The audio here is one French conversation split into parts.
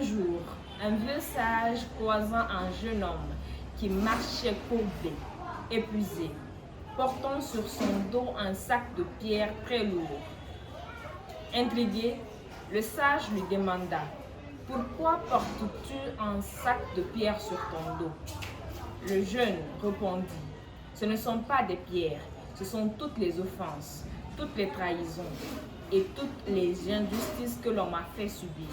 Un jour, un vieux sage croisant un jeune homme qui marchait courbé, épuisé, portant sur son dos un sac de pierre très lourd. Intrigué, le sage lui demanda: « Pourquoi portes-tu un sac de pierre sur ton dos ?» Le jeune répondit: « Ce ne sont pas des pierres, ce sont toutes les offenses, toutes les trahisons et toutes les injustices que l'on m'a fait subir.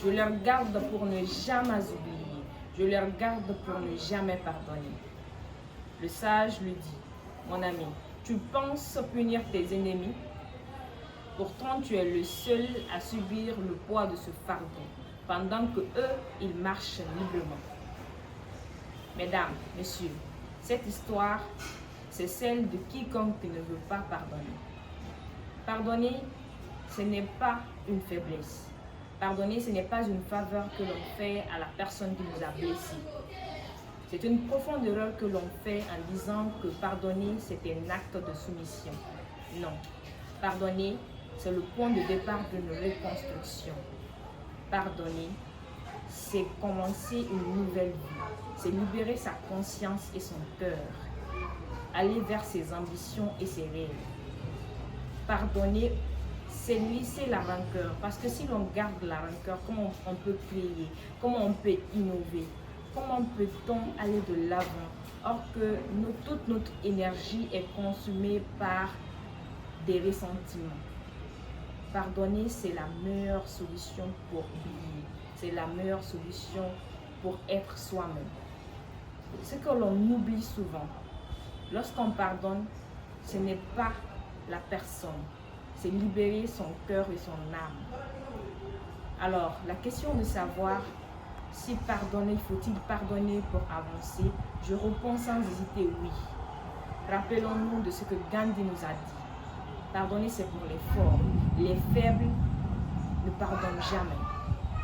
Je leur garde pour ne jamais oublier, je leur garde pour ne jamais pardonner. » Le sage lui dit: « Mon ami, tu penses punir tes ennemis? Pourtant, tu es le seul à subir le poids de ce fardeau, pendant que eux, ils marchent librement. » Mesdames, messieurs, cette histoire, c'est celle de quiconque ne veut pas pardonner. Pardonner, ce n'est pas une faiblesse. Pardonner, ce n'est pas une faveur que l'on fait à la personne qui nous a blessés. C'est une profonde erreur que l'on fait en disant que pardonner, c'est un acte de soumission. Non. Pardonner, c'est le point de départ d'une reconstruction. Pardonner, c'est commencer une nouvelle vie. C'est libérer sa conscience et son cœur. Aller vers ses ambitions et ses rêves. Pardonner, c'est lisser la rancœur. Parce que si l'on garde la rancœur, comment on peut créer? Comment on peut innover? Comment peut-on aller de l'avant? Or que toute notre énergie est consumée par des ressentiments. Pardonner, c'est la meilleure solution pour oublier. C'est la meilleure solution pour être soi-même. Ce que l'on oublie souvent, lorsqu'on pardonne, ce n'est pas la personne, c'est libérer son cœur et son âme. Alors, la question de savoir si pardonner, faut-il pardonner pour avancer, je réponds sans hésiter oui. Rappelons-nous de ce que Gandhi nous a dit. Pardonner, c'est pour les forts. Les faibles ne pardonnent jamais.